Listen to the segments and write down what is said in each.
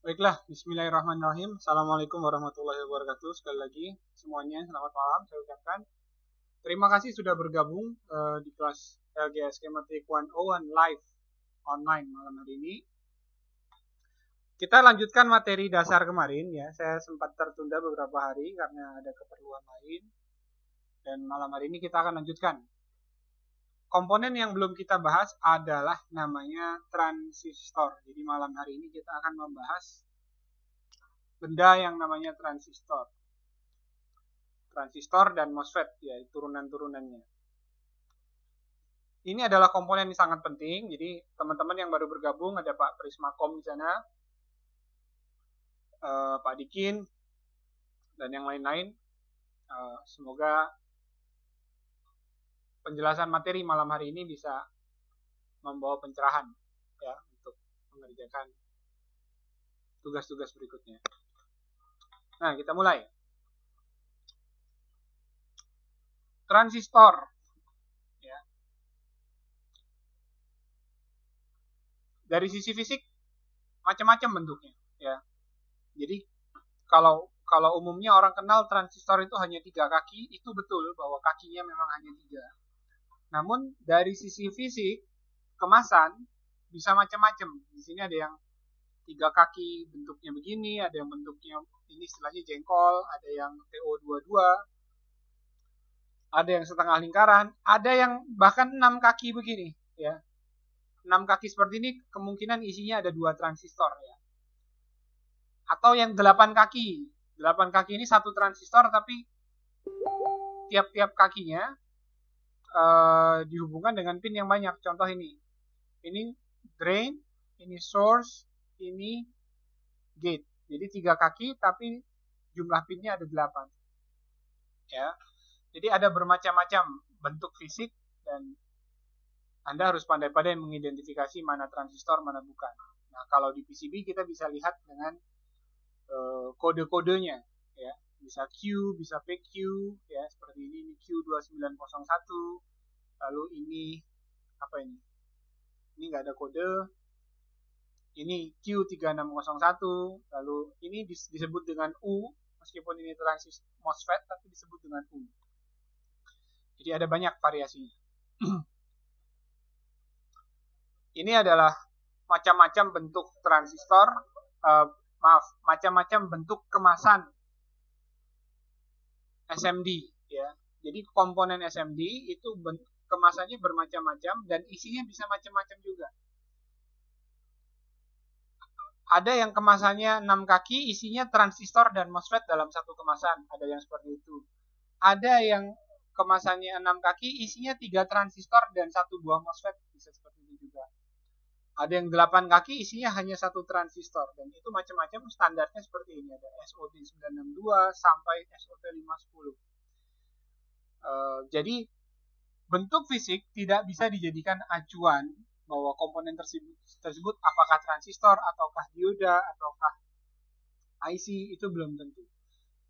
Baiklah, bismillahirrahmanirrahim. Assalamualaikum warahmatullahi wabarakatuh. Sekali lagi, semuanya selamat malam saya ucapkan. Terima kasih sudah bergabung di kelas LGS Schematic 101 live online malam hari ini. Kita lanjutkan materi dasar kemarin ya. Saya sempat tertunda beberapa hari karena ada keperluan lain. Dan malam hari ini kita akan lanjutkan. Komponen yang belum kita bahas adalah namanya transistor. Jadi malam hari ini kita akan membahas benda yang namanya transistor. Transistor dan MOSFET, ya turunan-turunannya. Ini adalah komponen yang sangat penting. Jadi teman-teman yang baru bergabung ada Pak Prismakom di sana, Pak Dikin, dan yang lain-lain. Semoga penjelasan materi malam hari ini bisa membawa pencerahan ya untuk mengerjakan tugas-tugas berikutnya. Nah, kita mulai. Transistor. Ya. Dari sisi fisik macam-macam bentuknya. Ya. Jadi kalau umumnya orang kenal transistor itu hanya 3 kaki, itu betul bahwa kakinya memang hanya 3. Namun dari sisi fisik kemasan bisa macam-macam. Di sini ada yang 3 kaki bentuknya begini, ada yang bentuknya ini istilahnya jengkol, ada yang TO22, ada yang setengah lingkaran, ada yang bahkan 6 kaki begini ya. 6 kaki seperti ini kemungkinan isinya ada 2 transistor ya. Atau yang 8 kaki. 8 kaki ini satu transistor tapi tiap-tiap kakinya dihubungkan dengan pin yang banyak. Contoh ini. Ini drain, ini source, ini gate. Jadi 3 kaki tapi jumlah pinnya ada 8. Ya. Jadi ada bermacam-macam bentuk fisik dan Anda harus pandai-pandai mengidentifikasi mana transistor, mana bukan. Nah, kalau di PCB kita bisa lihat dengan kode-kodenya ya. Bisa Q, bisa PQ ya, seperti ini Q2901. Lalu ini apa ini? Ini nggak ada kode. Ini Q3601. Lalu ini disebut dengan U, meskipun ini transistor MOSFET tapi disebut dengan U. Jadi ada banyak variasinya. Ini adalah macam-macam bentuk transistor, macam-macam bentuk kemasan SMD ya. Jadi komponen SMD itu kemasannya bermacam-macam dan isinya bisa macam-macam juga. Ada yang kemasannya 6 kaki, isinya transistor dan MOSFET dalam satu kemasan. Ada yang seperti itu. Ada yang kemasannya 6 kaki, isinya 3 transistor dan 1 buah MOSFET. Bisa seperti itu juga. Ada yang 8 kaki, isinya hanya 1 transistor. Dan itu macam-macam, standarnya seperti ini. Ada SOD962 sampai SOT510. Jadi bentuk fisik tidak bisa dijadikan acuan bahwa komponen tersebut apakah transistor ataukah dioda ataukah IC, itu belum tentu.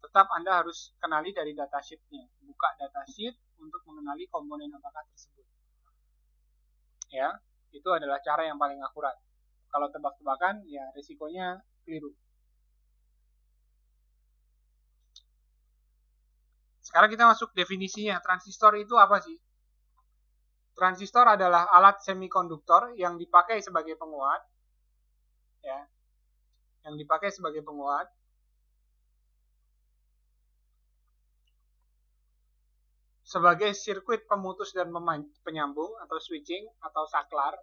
Tetap Anda harus kenali dari datasheet-nya. Buka datasheet untuk mengenali komponen apakah tersebut. Ya, itu adalah cara yang paling akurat. Kalau tebak-tebakan, ya risikonya keliru. Sekarang kita masuk definisinya. Transistor itu apa sih? Transistor adalah alat semikonduktor yang dipakai sebagai penguat, ya, yang dipakai sebagai penguat sebagai sirkuit pemutus dan penyambung atau switching atau saklar.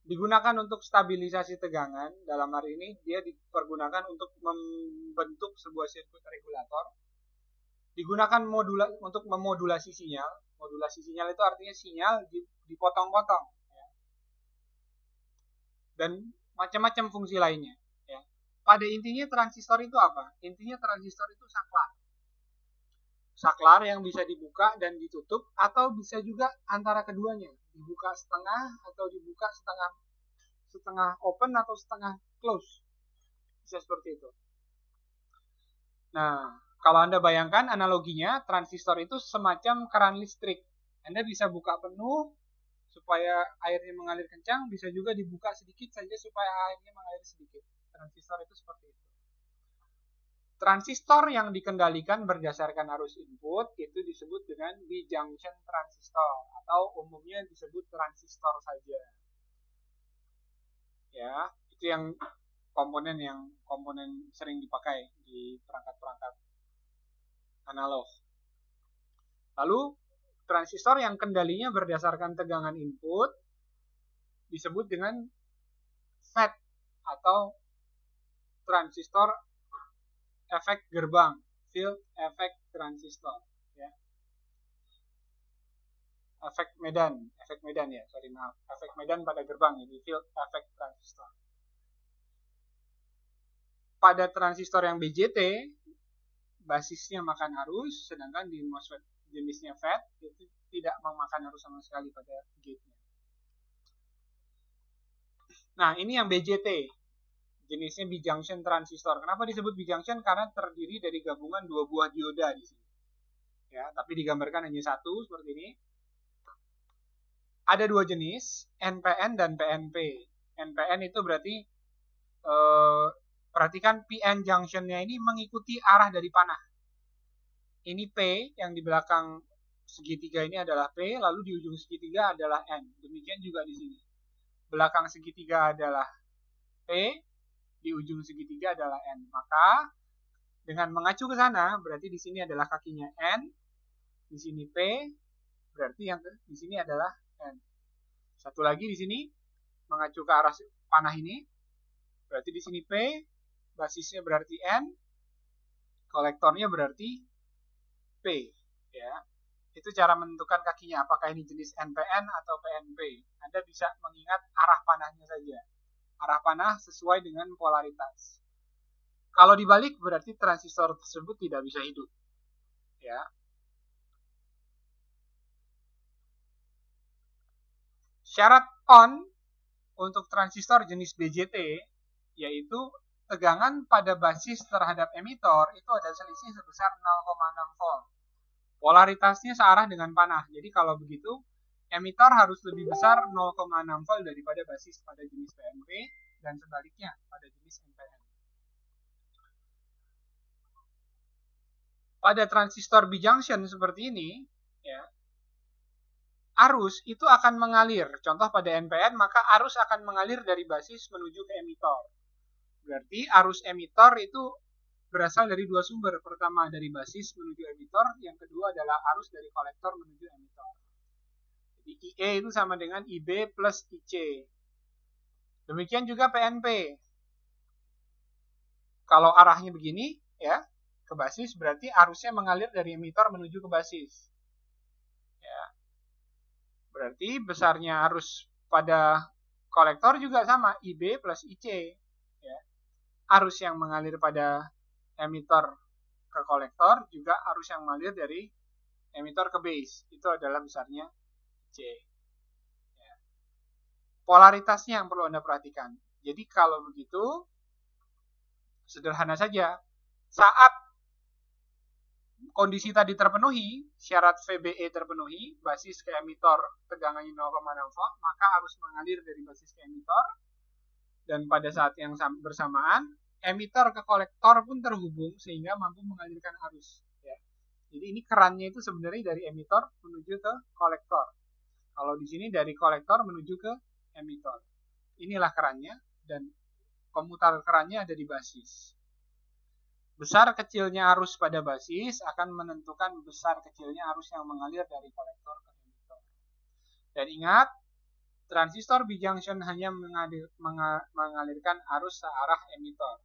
Digunakan untuk stabilisasi tegangan. Dalam hari ini dia dipergunakan untuk membentuk sebuah sirkuit regulator. Digunakan untuk memodulasi sinyal. Modulasi sinyal itu artinya sinyal dipotong-potong ya. Dan macam-macam fungsi lainnya ya. Pada intinya transistor itu apa? Intinya transistor itu saklar. Saklar yang bisa dibuka dan ditutup atau bisa juga antara keduanya. Dibuka setengah atau dibuka setengah open atau setengah close. Bisa seperti itu. Nah, kalau Anda bayangkan analoginya, transistor itu semacam keran listrik. Anda bisa buka penuh supaya airnya mengalir kencang, bisa juga dibuka sedikit saja supaya airnya mengalir sedikit. transistor itu seperti itu. Transistor yang dikendalikan berdasarkan arus input itu disebut dengan bijunction transistor atau umumnya disebut transistor saja. Ya, itu yang komponen sering dipakai di perangkat-perangkat analog. Lalu transistor yang kendalinya berdasarkan tegangan input disebut dengan FET atau transistor efek gerbang, field effect transistor, ya. Efek medan pada gerbang, jadi field effect transistor. Pada transistor yang BJT, basisnya makan arus, sedangkan di MOSFET jenisnya FET itu tidak memakan arus sama sekali pada gate-nya. Nah, ini yang BJT. Jenisnya bijunction transistor. Kenapa disebut bijunction? Karena terdiri dari gabungan dua buah dioda di sini. Ya, tapi digambarkan hanya satu seperti ini. Ada dua jenis, NPN dan PNP. NPN itu berarti perhatikan PN junction-nya ini mengikuti arah dari panah. Ini P, yang di belakang segitiga ini adalah P, lalu di ujung segitiga adalah N. Demikian juga di sini. Belakang segitiga adalah P, di ujung segitiga adalah N. Maka dengan mengacu ke sana, berarti di sini adalah kakinya N, di sini P, berarti yang di sini adalah N. Satu lagi di sini mengacu ke arah panah ini, berarti di sini P, basisnya berarti N, kolektornya berarti P, ya. Itu cara menentukan kakinya, apakah ini jenis NPN atau PNP. Anda bisa mengingat arah panahnya saja. Arah panah sesuai dengan polaritas. Kalau dibalik berarti transistor tersebut tidak bisa hidup. Ya. Syarat on untuk transistor jenis BJT yaitu tegangan pada basis terhadap emitor itu ada selisih sebesar 0,6 volt. Polaritasnya searah dengan panah. Jadi kalau begitu emitor harus lebih besar 0,6 volt daripada basis pada jenis PNP dan sebaliknya pada jenis NPN. Pada transistor bijunction seperti ini, ya, arus itu akan mengalir. Contoh pada NPN, maka arus akan mengalir dari basis menuju ke emitor. Berarti arus emitor itu berasal dari dua sumber. Pertama dari basis menuju emitor, yang kedua adalah arus dari kolektor menuju emitor. IE itu sama dengan IB plus IC. Demikian juga PNP. Kalau arahnya begini, ya, ke basis, berarti arusnya mengalir dari emitor menuju ke basis. Ya. Berarti besarnya arus pada kolektor juga sama, IB plus IC. Ya. Arus yang mengalir pada emitor ke kolektor juga arus yang mengalir dari emitor ke base. Itu adalah besarnya C. Ya. Polaritasnya yang perlu Anda perhatikan. Jadi kalau begitu, sederhana saja. Saat kondisi tadi terpenuhi, syarat VBE terpenuhi, basis ke emitor tegangannya 0,6 volt, maka arus mengalir dari basis ke emitor. Dan pada saat yang bersamaan, emitor ke kolektor pun terhubung sehingga mampu mengalirkan arus. Ya. Jadi ini kerannya itu sebenarnya dari emitor menuju ke kolektor. Kalau di sini dari kolektor menuju ke emitor. Inilah kerannya dan komuter kerannya ada di basis. Besar kecilnya arus pada basis akan menentukan besar kecilnya arus yang mengalir dari kolektor ke emitor. Dan ingat, transistor bijunction hanya mengalirkan arus searah emitor.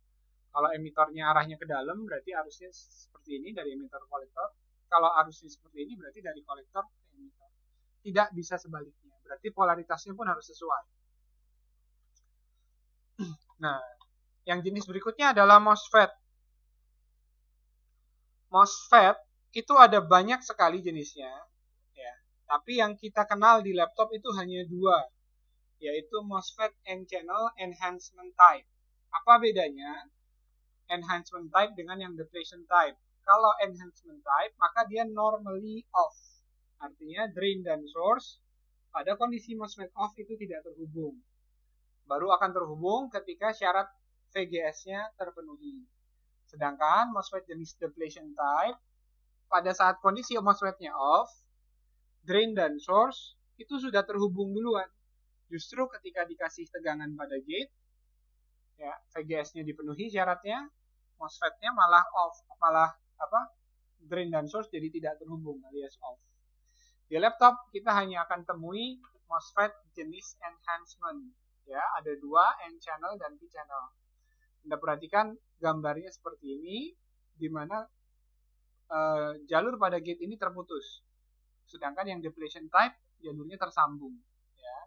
Kalau emitornya arahnya ke dalam, berarti arusnya seperti ini dari emitor ke kolektor. Kalau arusnya seperti ini, berarti dari kolektor ke emitor. Tidak bisa sebaliknya. Berarti polaritasnya pun harus sesuai. Nah, yang jenis berikutnya adalah MOSFET. MOSFET itu ada banyak sekali jenisnya, ya. Tapi yang kita kenal di laptop itu hanya dua, yaitu MOSFET N-channel enhancement type. Apa bedanya enhancement type dengan yang depletion type? Kalau enhancement type, maka dia normally off. Artinya drain dan source pada kondisi MOSFET off itu tidak terhubung. Baru akan terhubung ketika syarat VGS-nya terpenuhi. Sedangkan MOSFET jenis depletion type, pada saat kondisi MOSFET-nya off, drain dan source itu sudah terhubung duluan. Justru ketika dikasih tegangan pada gate, ya VGS-nya dipenuhi syaratnya, MOSFET-nya malah off, malah drain dan source jadi tidak terhubung alias off. Di laptop kita hanya akan temui MOSFET jenis enhancement, ya ada dua, N channel dan P channel. Anda perhatikan gambarnya seperti ini, di mana jalur pada gate ini terputus, sedangkan yang depletion type jalurnya tersambung. Ya,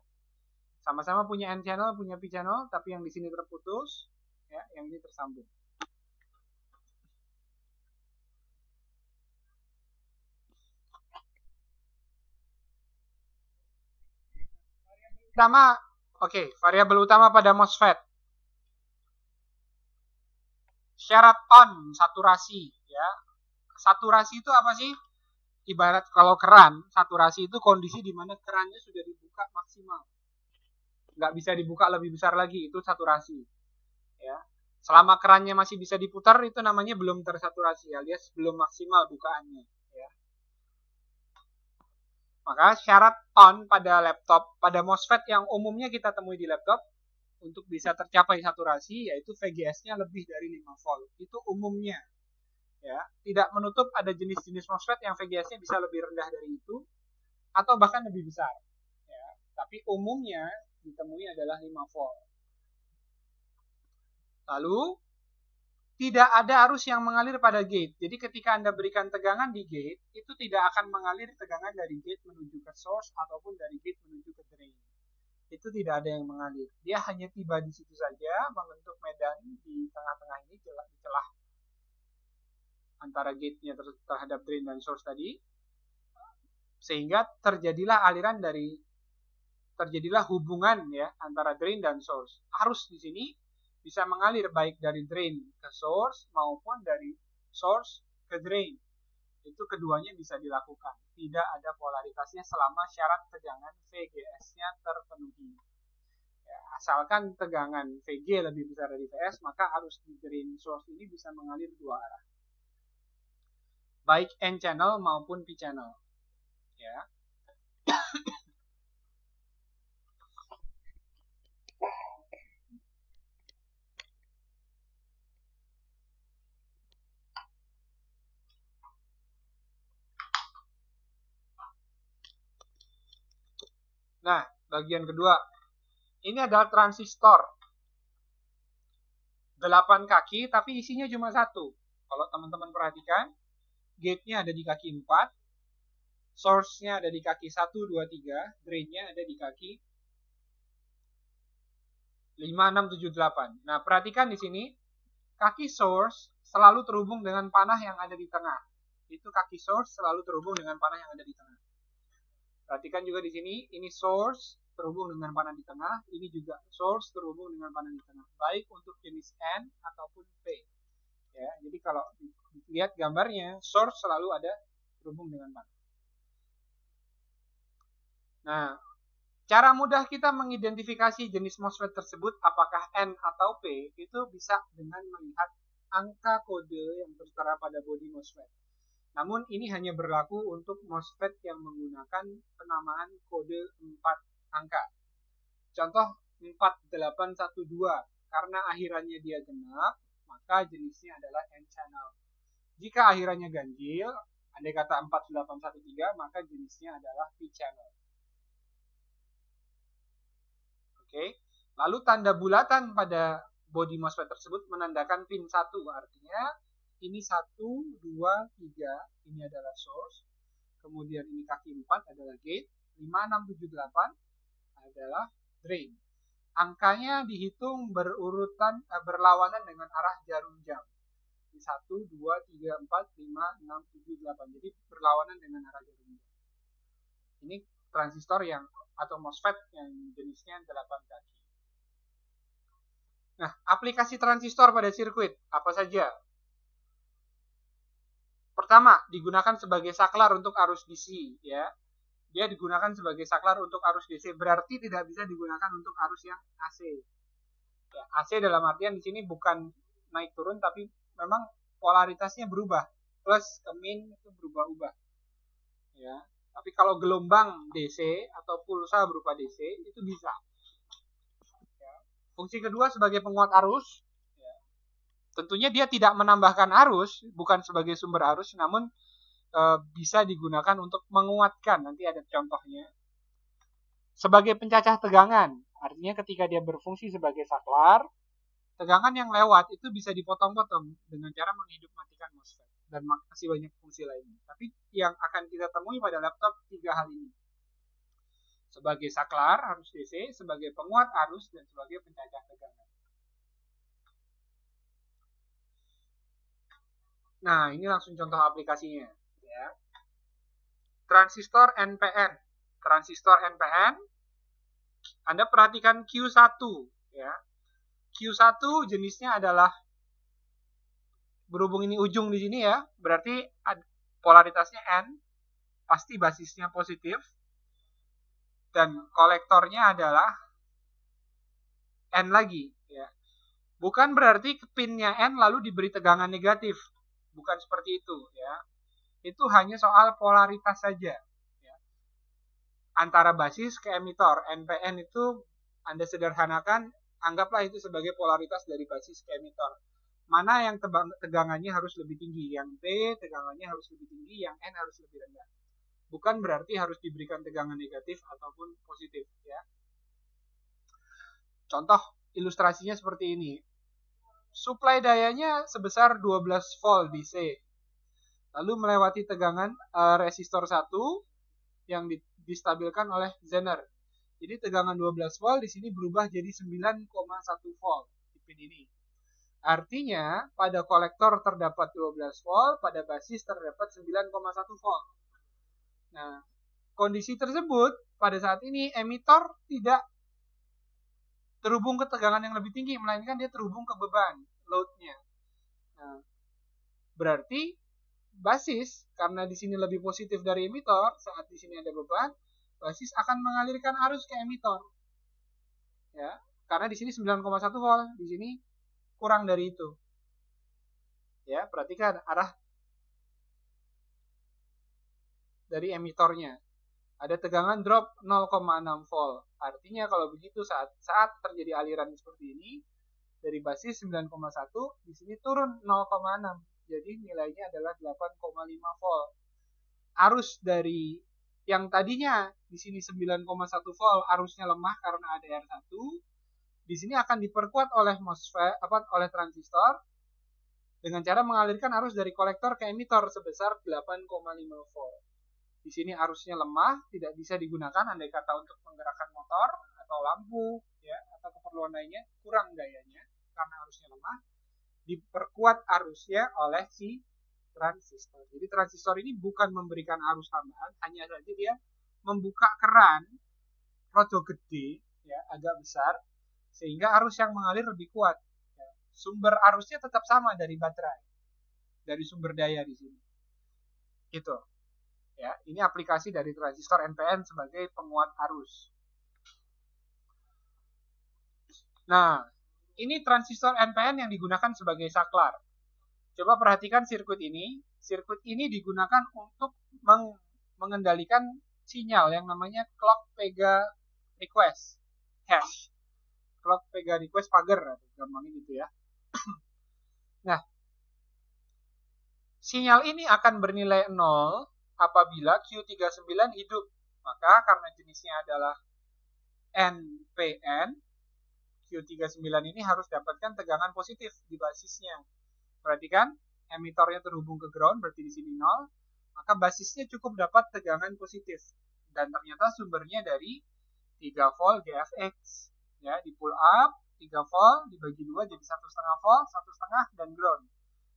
sama-sama punya N channel, punya P channel, tapi yang di sini terputus, ya, yang ini tersambung. Variabel utama pada MOSFET. Syarat on, saturasi, ya. Saturasi itu apa sih? Ibarat kalau keran, saturasi itu kondisi di mana kerannya sudah dibuka maksimal. Nggak bisa dibuka lebih besar lagi, itu saturasi. Ya. Selama kerannya masih bisa diputar, itu namanya belum tersaturasi, alias belum maksimal bukaannya. Ya. Maka syarat on pada laptop, pada MOSFET yang umumnya kita temui di laptop, untuk bisa tercapai saturasi, yaitu VGS-nya lebih dari 5 volt. Itu umumnya. Ya, tidak menutup ada jenis-jenis MOSFET yang VGS-nya bisa lebih rendah dari itu, atau bahkan lebih besar. Ya, tapi umumnya ditemui adalah 5 volt. Lalu, tidak ada arus yang mengalir pada gate. Jadi ketika Anda berikan tegangan di gate, itu tidak akan mengalir tegangan dari gate menuju ke source ataupun dari gate menuju ke drain. Itu tidak ada yang mengalir. Dia hanya tiba di situ saja, membentuk medan di tengah-tengah ini, di celah antara gate-nya terhadap drain dan source tadi, sehingga terjadilah hubungan ya antara drain dan source. Arus di sini bisa mengalir baik dari drain ke source maupun dari source ke drain. Itu keduanya bisa dilakukan. Tidak ada polaritasnya selama syarat tegangan VGS-nya terpenuhi. Ya, asalkan tegangan VG lebih besar dari VS, maka arus di drain source ini bisa mengalir dua arah. Baik N channel maupun P channel. Ya. Nah, bagian kedua. Ini adalah transistor. 8 kaki, tapi isinya cuma satu. Kalau teman-teman perhatikan, gate-nya ada di kaki 4, source-nya ada di kaki 1, 2, 3, drain-nya ada di kaki 5, 6, 7, 8. Nah, perhatikan di sini, kaki source selalu terhubung dengan panah yang ada di tengah. Itu kaki source selalu terhubung dengan panah yang ada di tengah. Perhatikan juga di sini, ini source terhubung dengan panah di tengah, ini juga source terhubung dengan panah di tengah, baik untuk jenis N ataupun P. Ya, jadi kalau lihat gambarnya, source selalu ada terhubung dengan panah. Nah, cara mudah kita mengidentifikasi jenis MOSFET tersebut apakah N atau P itu bisa dengan melihat angka kode yang tertera pada bodi MOSFET. Namun ini hanya berlaku untuk MOSFET yang menggunakan penamaan kode 4 angka. Contoh 4812, karena akhirannya dia genap, maka jenisnya adalah N-channel. Jika akhirannya ganjil, andai kata 4813, maka jenisnya adalah P-channel. Oke. Lalu tanda bulatan pada bodi MOSFET tersebut menandakan pin 1, artinya ini 1, 2, 3, ini adalah source. Kemudian ini kaki 4 adalah gate. 5, 6, 7, 8 adalah drain. Angkanya dihitung berurutan berlawanan dengan arah jarum jam. 1, 2, 3, 4, 5, 6, 7, 8. Jadi berlawanan dengan arah jarum jam. Ini transistor yang atau MOSFET yang jenisnya 8 kaki. Nah, aplikasi transistor pada sirkuit apa saja? Pertama, digunakan sebagai saklar untuk arus DC, ya. Dia digunakan sebagai saklar untuk arus DC, berarti tidak bisa digunakan untuk arus yang AC. Ya, AC dalam artian di sini bukan naik turun tapi memang polaritasnya berubah. Plus ke min itu berubah-ubah. Ya. Tapi kalau gelombang DC atau pulsa berupa DC itu bisa. Ya. Fungsi kedua sebagai penguat arus. Ya. Tentunya dia tidak menambahkan arus, bukan sebagai sumber arus, namun bisa digunakan untuk menguatkan. Nanti ada contohnya. Sebagai pencacah tegangan, artinya ketika dia berfungsi sebagai saklar, tegangan yang lewat itu bisa dipotong-potong dengan cara menghidup matikan MOSFET dan masih banyak fungsi lainnya. Tapi yang akan kita temui pada laptop 3 hal ini. Sebagai saklar arus DC, sebagai penguat arus, dan sebagai pencacah tegangan. Nah, ini langsung contoh aplikasinya. Ya. Transistor NPN. Transistor NPN, Anda perhatikan Q1. Ya. Q1 jenisnya adalah, berhubung ini ujung di sini ya, berarti polaritasnya N, pasti basisnya positif, dan kolektornya adalah N lagi. Ya. Bukan berarti pinnya N lalu diberi tegangan negatif, bukan seperti itu. Ya. Itu hanya soal polaritas saja. Ya. Antara basis ke emitor, NPN itu Anda sederhanakan, anggaplah itu sebagai polaritas dari basis ke emitor. Mana yang tegangannya harus lebih tinggi, yang P tegangannya harus lebih tinggi, yang N harus lebih rendah. Bukan berarti harus diberikan tegangan negatif ataupun positif. Ya. Contoh ilustrasinya seperti ini. Suplai dayanya sebesar 12 volt DC. Lalu melewati tegangan resistor 1 yang distabilkan oleh Zener. Jadi tegangan 12 volt di sini berubah jadi 9,1 volt di pin ini. Artinya pada kolektor terdapat 12 volt, pada basis terdapat 9,1 volt. Nah, kondisi tersebut pada saat ini emitor tidak terhubung ke tegangan yang lebih tinggi, melainkan dia terhubung ke beban, load-nya. Nah, berarti basis, karena di sini lebih positif dari emitor, saat di sini ada beban, basis akan mengalirkan arus ke emitor. Ya, karena di sini 9,1 volt, di sini kurang dari itu. Ya, perhatikan arah dari emitornya. Ada tegangan drop 0,6 volt. Artinya kalau begitu saat terjadi aliran seperti ini, dari basis 9,1, di sini turun 0,6. Jadi nilainya adalah 8,5 volt. Arus dari yang tadinya di sini 9,1 volt, arusnya lemah karena ada R1, di sini akan diperkuat oleh MOSFET, oleh transistor, dengan cara mengalirkan arus dari kolektor ke emitor sebesar 8,5 volt. Di sini arusnya lemah, tidak bisa digunakan andai kata untuk menggerakkan motor atau lampu, ya, atau keperluan lainnya, kurang dayanya karena arusnya lemah. Diperkuat arusnya oleh si transistor. Jadi transistor ini bukan memberikan arus tambahan, hanya saja dia membuka keran rodo gede, ya, agak besar, sehingga arus yang mengalir lebih kuat. Ya. Sumber arusnya tetap sama dari baterai, dari sumber daya di sini. Gitu. Ya, ini aplikasi dari transistor NPN sebagai penguat arus. Nah, ini transistor NPN yang digunakan sebagai saklar. Coba perhatikan sirkuit ini. Sirkuit ini digunakan untuk mengendalikan sinyal yang namanya clock pega request hash. Clock pega request pagar, gampangnya gitu ya. Nah, sinyal ini akan bernilai 0 apabila Q39 hidup. Maka karena jenisnya adalah NPN, Q39 ini harus dapatkan tegangan positif di basisnya. Perhatikan, emitornya terhubung ke ground, berarti di sini 0. Maka basisnya cukup dapat tegangan positif. Dan ternyata sumbernya dari 3 volt GFX. Ya, di pull up, 3 volt dibagi 2 jadi 1,5 volt, 1,5 dan ground.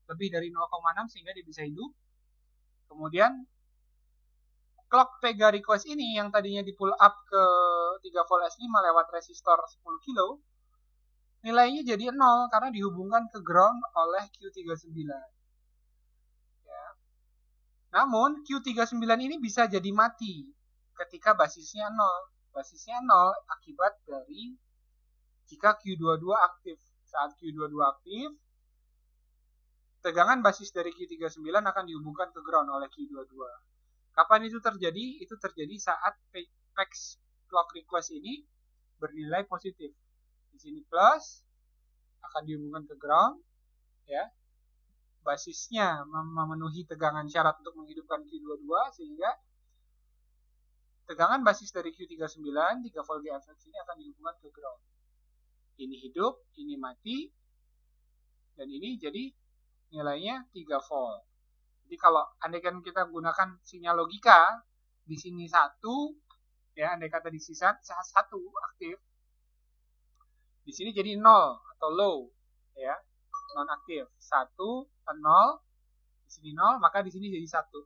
Lebih dari 0,6 sehingga dia bisa hidup. Kemudian clock pega request ini yang tadinya di pull up ke 3 volt S5 lewat resistor 10 kilo, nilainya jadi 0 karena dihubungkan ke ground oleh Q39. Ya. Namun Q39 ini bisa jadi mati ketika basisnya 0. Basisnya 0 akibat dari jika Q22 aktif. Saat Q22 aktif, tegangan basis dari Q39 akan dihubungkan ke ground oleh Q22. Kapan itu terjadi? Itu terjadi saat PEX clock request ini bernilai positif. Di sini plus akan dihubungkan ke ground, ya. Basisnya memenuhi tegangan syarat untuk menghidupkan Q22 sehingga tegangan basis dari Q39 3 volt GFX ini akan dihubungkan ke ground. Ini hidup, ini mati, dan ini jadi nilainya 3 volt. Jadi kalau andaikan kita gunakan sinyal logika, di sini 1, ya, andai kata di sini 1 aktif, di sini jadi 0 atau low, ya, non aktif. 1 0, di sini 0, maka di sini jadi 1.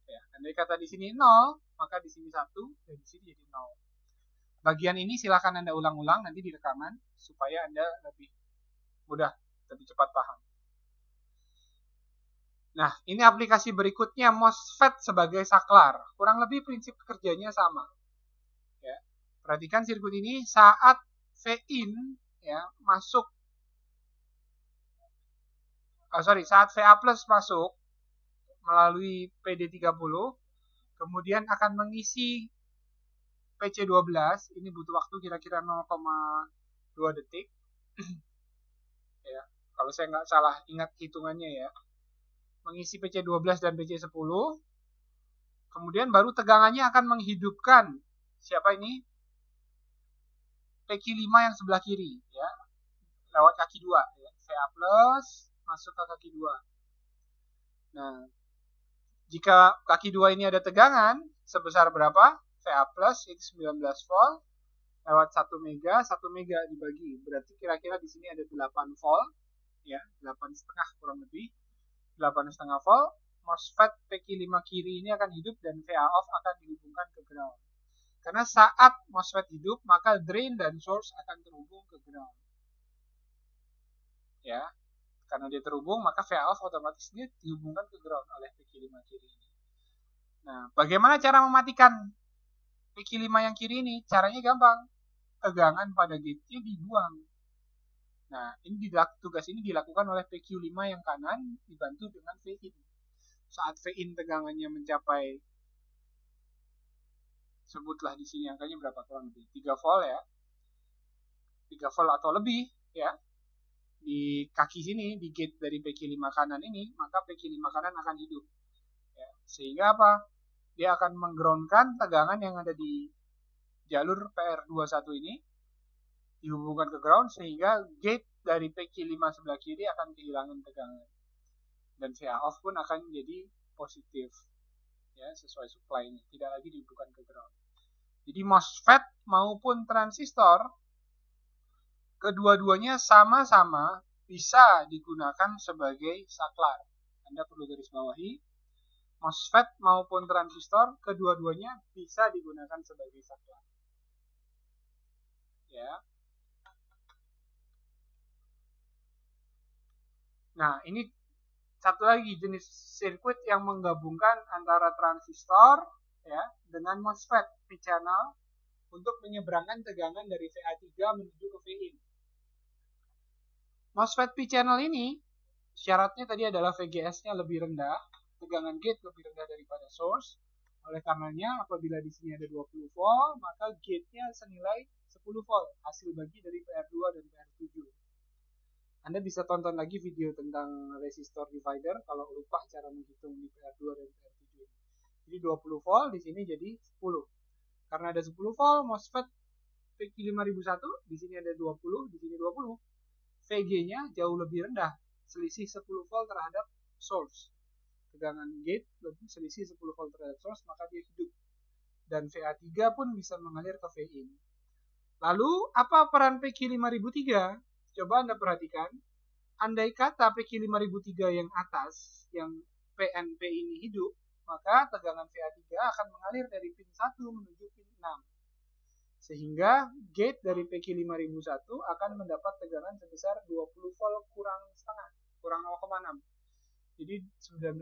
Ya, andai kata di sini 0, maka di sini 1 dan di sini jadi 0. Bagian ini silakan Anda ulang-ulang nanti di rekaman supaya Anda lebih mudah, lebih cepat paham. Nah, ini aplikasi berikutnya, MOSFET sebagai saklar. Kurang lebih prinsip kerjanya sama. Ya. Perhatikan sirkuit ini saat V-in, ya, masuk, saat VA plus masuk melalui PD30, kemudian akan mengisi PC12, ini butuh waktu kira-kira 0,2 detik. Ya, kalau saya nggak salah ingat hitungannya ya. Mengisi PC12 dan PC10, kemudian baru tegangannya akan menghidupkan siapa ini? PQ5 yang sebelah kiri, ya, lewat kaki 2, ya. VA plus masuk ke kaki 2. Nah, jika kaki 2 ini ada tegangan sebesar berapa? VA plus itu 19 volt lewat 1 mega, 1 mega dibagi, berarti kira-kira di sini ada 8 volt, ya, 8,5 kurang lebih. 8,5 volt, MOSFET PQ5 kiri ini akan hidup dan VA off akan dihubungkan ke ground. Karena saat MOSFET hidup, maka drain dan source akan terhubung ke ground. Ya, karena dia terhubung, maka VA off otomatis dia dihubungkan ke ground oleh PQ5 kiri ini. Nah, bagaimana cara mematikan PQ5 yang kiri ini? Caranya gampang. Tegangan pada gate-nya dibuang. Nah, tugas ini dilakukan oleh PQ5 yang kanan dibantu dengan V-in. Saat V-in tegangannya mencapai, sebutlah di sini angkanya berapa, kurang lebih 3 volt ya. 3 volt atau lebih ya. Di kaki sini, di gate dari PQ5 kanan ini, maka PQ5 kanan akan hidup. Ya, sehingga apa? Dia akan menggroundkan tegangan yang ada di jalur PR21 ini dihubungkan ke ground sehingga gate dari PQ5 sebelah kiri akan kehilangan tegangan. Dan VA off pun akan menjadi positif. Ya, sesuai supply-nya, tidak lagi dihubungkan ke ground. Jadi MOSFET maupun transistor kedua-duanya sama-sama bisa digunakan sebagai saklar. Anda perlu garis bawahi, MOSFET maupun transistor kedua-duanya bisa digunakan sebagai saklar. Ya. Nah, ini satu lagi jenis sirkuit yang menggabungkan antara transistor ya dengan MOSFET P-channel untuk menyeberangkan tegangan dari VA3 menuju ke VIN. MOSFET P-channel ini syaratnya tadi adalah VGS-nya lebih rendah, tegangan gate lebih rendah daripada source. Oleh karenanya apabila di sini ada 20 volt, maka gate-nya senilai 10 volt, hasil bagi dari PR2 dan PR7. Anda bisa tonton lagi video tentang resistor divider kalau lupa cara menghitung di PR2 dan PR7 ini. Jadi 20 volt di sini jadi 10. Karena ada 10 volt, MOSFET PQ5001 di sini ada 20, di sini 20. VG-nya jauh lebih rendah, selisih 10 volt terhadap source. Tegangan gate lebih selisih 10 volt terhadap source, maka dia hidup. Dan VA3 pun bisa mengalir ke VIN. Lalu, apa peran PQ5003? Coba Anda perhatikan, andai kata PQ5003 yang atas, yang PNP ini hidup, maka tegangan VA3 akan mengalir dari pin 1 menuju pin 6. Sehingga gate dari PQ5001 akan mendapat tegangan sebesar 20 volt kurang setengah, kurang 0,6. Jadi 19,4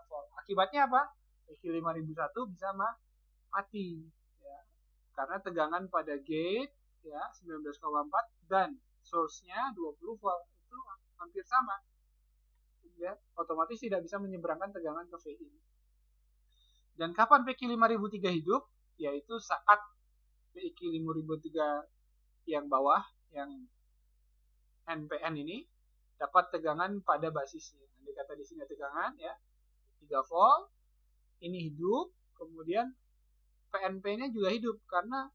volt. Akibatnya apa? PQ5001 bisa mati. Ya. Karena tegangan pada gate ya 19,4 dan source-nya 20 volt itu hampir sama. Ya, otomatis tidak bisa menyeberangkan tegangan ke VI. Dan kapan PQ 5003 hidup? Yaitu saat PQ 5003 yang bawah, yang NPN ini dapat tegangan pada basisnya. Andai kata di sini tegangan ya 3 volt, ini hidup, kemudian PNP-nya juga hidup karena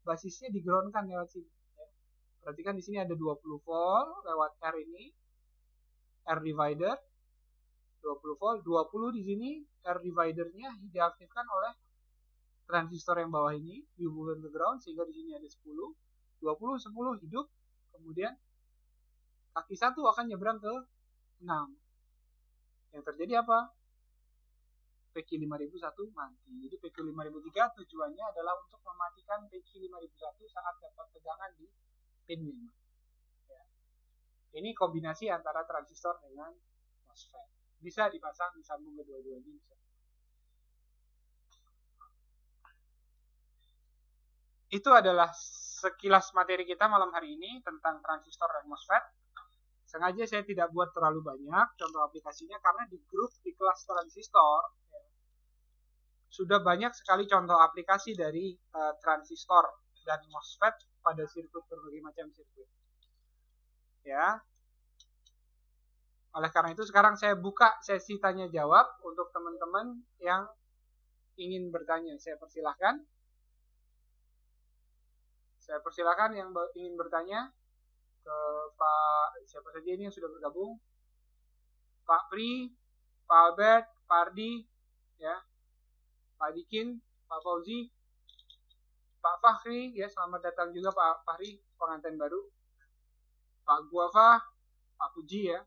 basisnya di-ground-kan lewat sini. Ya. Perhatikan di sini ada 20 volt lewat R ini, R divider, 20 volt, 20 di sini R dividernya diaktifkan oleh transistor yang bawah ini dihubungkan ke ground sehingga di sini ada 10, 20, 10 hidup, kemudian kaki 1 akan nyebrang ke 6. Yang terjadi apa? PQ 5001 mati. Jadi PQ 5003 tujuannya adalah untuk mematikan PQ 5001 saat dapat tegangan di pin 5. Ya. Ini kombinasi antara transistor dengan MOSFET. Bisa dipasang, disambung kedua-duanya bisa. Itu adalah sekilas materi kita malam hari ini tentang transistor dan MOSFET. Sengaja saya tidak buat terlalu banyak contoh aplikasinya karena di grup di kelas transistor ya, sudah banyak sekali contoh aplikasi dari transistor dan MOSFET pada sirkuit berbagai macam sirkuit. Ya. Oleh karena itu sekarang saya buka sesi tanya jawab untuk teman-teman yang ingin bertanya. Saya persilahkan. Saya persilahkan yang ingin bertanya ke Pak siapa saja ini yang sudah bergabung. Pak Pri, Pak Albert, Pak Ardi, ya, Pak Dikin, Pak Fauzi, Pak Fahri, ya selamat datang juga Pak Fahri, pengantin baru. Pak Guava, Pak Puji ya,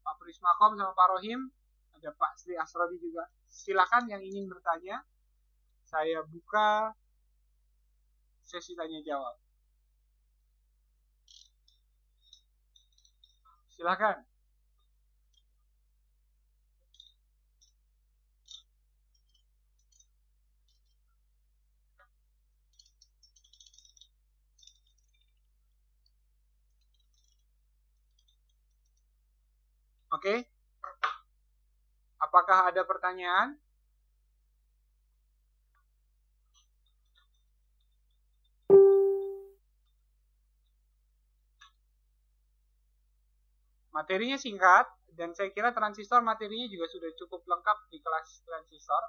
Pak Prismakom sama Pak Rohim, ada Pak Sri Asrodi juga. Silakan yang ingin bertanya, saya buka sesi tanya jawab. Silakan. Oke. Apakah ada pertanyaan? Materinya singkat, dan saya kira transistor materinya juga sudah cukup lengkap di kelas transistor.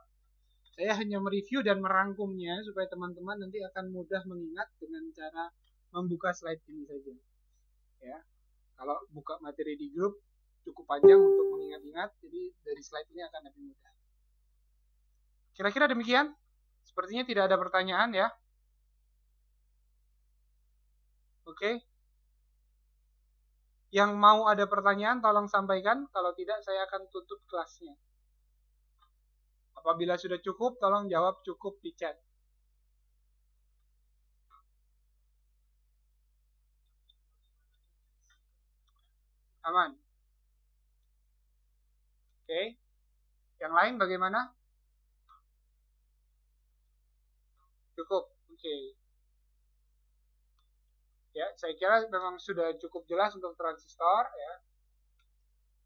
Saya hanya mereview dan merangkumnya supaya teman-teman nanti akan mudah mengingat dengan cara membuka slide ini saja. Ya, kalau buka materi di grup cukup panjang untuk mengingat-ingat, jadi dari slide ini akan lebih mudah. Kira-kira demikian. Sepertinya tidak ada pertanyaan ya. Oke. Yang mau ada pertanyaan tolong sampaikan, kalau tidak saya akan tutup kelasnya. Apabila sudah cukup, tolong jawab cukup di chat. Aman. Oke. Yang lain bagaimana? Cukup. Oke. Ya, saya kira memang sudah cukup jelas untuk transistor ya.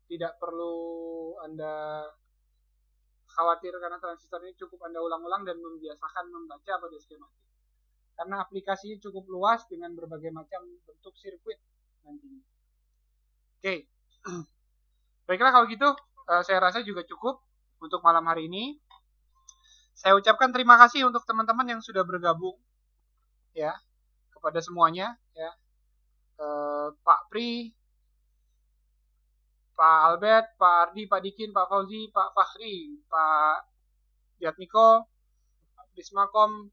Tidak perlu Anda khawatir karena transistor ini cukup Anda ulang-ulang dan membiasakan membaca pada skematik. Karena aplikasinya cukup luas dengan berbagai macam bentuk sirkuit nantinya. Oke. Baiklah kalau gitu, saya rasa juga cukup untuk malam hari ini. Saya ucapkan terima kasih untuk teman-teman yang sudah bergabung ya, kepada semuanya ya. Pak Pri, Pak Albert, Pak Ardi, Pak Dikin, Pak Fauzi, Pak Fahri, Pak Jatmiko, Pak Prismakom,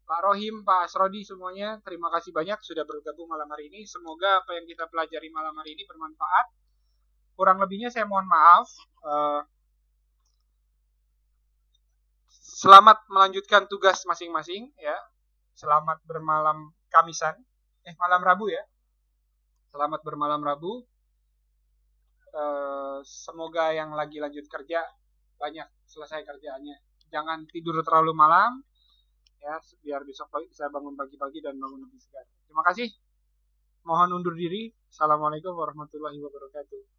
Pak Rohim, Pak Asrodi, semuanya terima kasih banyak sudah bergabung malam hari ini. Semoga apa yang kita pelajari malam hari ini bermanfaat. Kurang lebihnya saya mohon maaf. Selamat melanjutkan tugas masing-masing ya. Selamat bermalam Kamisan. Malam Rabu ya. Selamat bermalam Rabu. Semoga yang lagi lanjut kerja banyak selesai kerjaannya. Jangan tidur terlalu malam. ya, biar besok bisa bangun pagi-pagi dan bangun lebih segar. Terima kasih. Mohon undur diri. Assalamualaikum warahmatullahi wabarakatuh.